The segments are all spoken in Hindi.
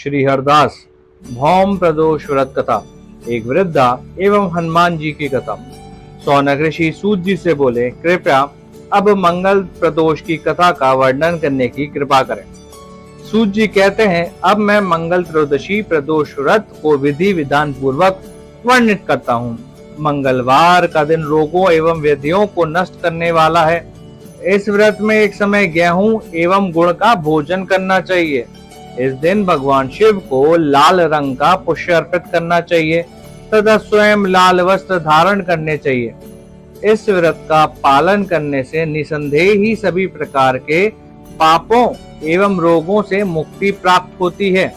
श्री हरदास भौम प्रदोष व्रत कथा। एक वृद्धा एवं हनुमान जी की कथा। सौनक ऋषि सूत जी से बोले, कृपया अब मंगल प्रदोष की कथा का वर्णन करने की कृपा करें। सूत जी कहते हैं, अब मैं मंगल त्रयोदशी प्रदोष व्रत को विधि विधान पूर्वक वर्णित करता हूँ। मंगलवार का दिन रोगों एवं व्याधियों को नष्ट करने वाला है। इस व्रत में एक समय गेहूं एवं गुड़ का भोजन करना चाहिए। इस दिन भगवान शिव को लाल रंग का पुष्प अर्पित करना चाहिए तथा स्वयं लाल वस्त्र धारण करने चाहिए। इस व्रत का पालन करने से निसंदेह ही सभी प्रकार के पापों एवं रोगों से मुक्ति प्राप्त होती है।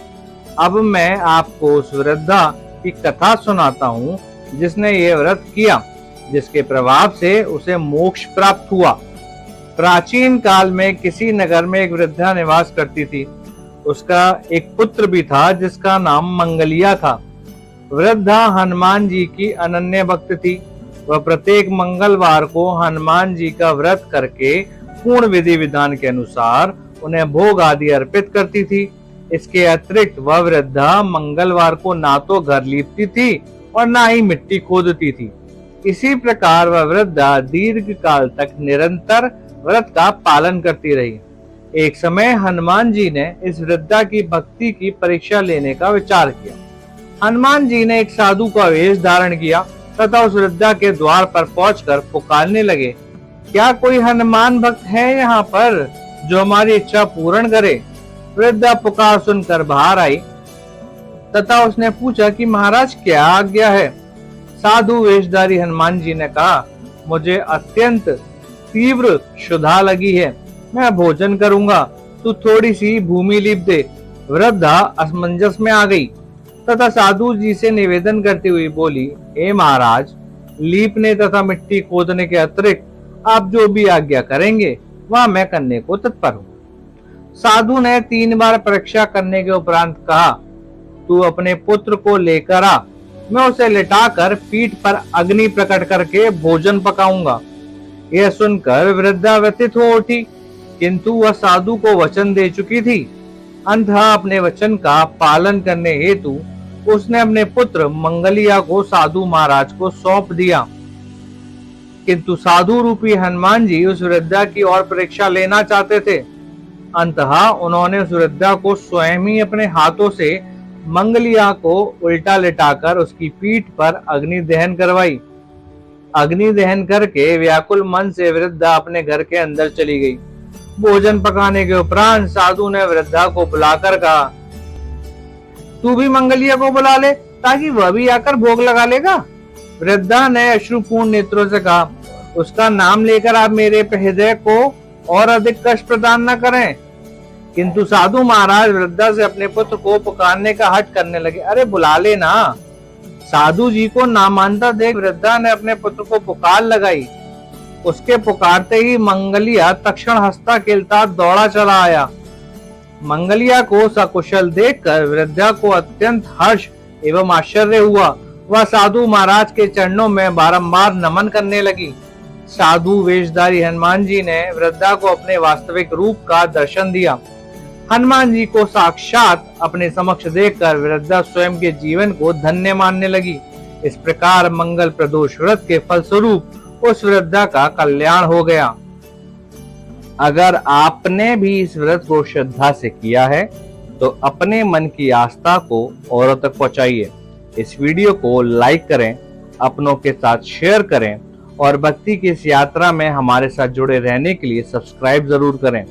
अब मैं आपको उस वृद्धा की कथा सुनाता हूँ जिसने ये व्रत किया, जिसके प्रभाव से उसे मोक्ष प्राप्त हुआ। प्राचीन काल में किसी नगर में एक वृद्धा निवास करती थी। उसका एक पुत्र भी था जिसका नाम मंगलिया था। वृद्धा हनुमान जी की अनन्य भक्त थी। वह प्रत्येक मंगलवार को हनुमान जी का व्रत करके पूर्ण विधि विधान के अनुसार उन्हें भोग आदि अर्पित करती थी। इसके अतिरिक्त वह वृद्धा मंगलवार को ना तो घर लीपती थी और ना ही मिट्टी खोदती थी। इसी प्रकार वह वृद्धा दीर्घ काल तक निरंतर व्रत का पालन करती रही। एक समय हनुमान जी ने इस वृद्धा की भक्ति की परीक्षा लेने का विचार किया। हनुमान जी ने एक साधु का वेश धारण किया तथा उस वृद्धा के द्वार पर पहुंचकर पुकारने लगे, क्या कोई हनुमान भक्त है यहाँ पर जो हमारी इच्छा पूर्ण करे? वृद्धा पुकार सुनकर बाहर आई तथा उसने पूछा कि महाराज क्या आज्ञा है? साधु वेशधारी हनुमान जी ने कहा, मुझे अत्यंत तीव्र क्षुधा लगी है, मैं भोजन करूंगा, तू थोड़ी सी भूमि लीप दे। वृद्धा असमंजस में आ गई तथा साधु जी से निवेदन करती हुई बोली, हे महाराज, लीपने तथा मिट्टी खोदने के अतिरिक्त आप जो भी आज्ञा करेंगे वह मैं करने को तत्पर हूँ। साधु ने 3 बार परीक्षा करने के उपरांत कहा, तू अपने पुत्र को लेकर आ, मैं उसे लिटाकर पीठ पर अग्नि प्रकट करके भोजन पकाऊंगा। यह सुनकर वृद्धा व्यथित हो उठी, किंतु वह साधु को वचन दे चुकी थी। अंततः अपने वचन का पालन करने हेतु उसने अपने पुत्र मंगलिया को साधु महाराज को सौंप दिया। किंतु साधु रूपी हनुमान जी उस वृद्धा की और परीक्षा लेना चाहते थे। अंततः उन्होंने उस वृद्धा को स्वयं ही अपने हाथों से मंगलिया को उल्टा लिटाकर उसकी पीठ पर अग्नि दहन करवाई। अग्नि दहन करके व्याकुल मन से वृद्धा अपने घर के अंदर चली गई। भोजन पकाने के उपरांत साधु ने वृद्धा को बुलाकर कहा, तू भी मंगलिया को बुला ले ताकि वह भी आकर भोग लगा लेगा। वृद्धा ने अश्रुपूर्ण नेत्रों से कहा, उसका नाम लेकर आप मेरे हृदय को और अधिक कष्ट प्रदान न करें। किंतु साधु महाराज वृद्धा से अपने पुत्र को पुकारने का हठ करने लगे। अरे बुला लेना। साधु जी को नामानता देख वृद्धा ने अपने पुत्र को पुकार लगाई। उसके पुकारते ही मंगलिया तक्षण हंसता खेलता दौड़ा चला आया। मंगलिया को सकुशल देखकर वृद्धा को अत्यंत हर्ष एवं आश्चर्य हुआ। वह साधु महाराज के चरणों में बारंबार नमन करने लगी। साधु वेशधारी हनुमान जी ने वृद्धा को अपने वास्तविक रूप का दर्शन दिया। हनुमान जी को साक्षात अपने समक्ष देखकर वृद्धा स्वयं के जीवन को धन्य मानने लगी। इस प्रकार मंगल प्रदोष व्रत के फलस्वरूप उस वृद्धा का कल्याण हो गया। अगर आपने भी इस व्रत को श्रद्धा से किया है तो अपने मन की आस्था को औरों तक पहुंचाइए। इस वीडियो को लाइक करें, अपनों के साथ शेयर करें और भक्ति की इस यात्रा में हमारे साथ जुड़े रहने के लिए सब्सक्राइब जरूर करें।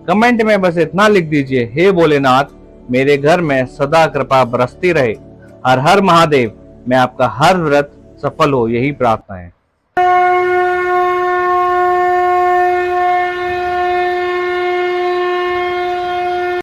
कमेंट में बस इतना लिख दीजिए, हे भोलेनाथ, मेरे घर में सदा कृपा बरसती रहे। हर हर महादेव। मैं आपका हर व्रत सफल हो, यही प्रार्थना है।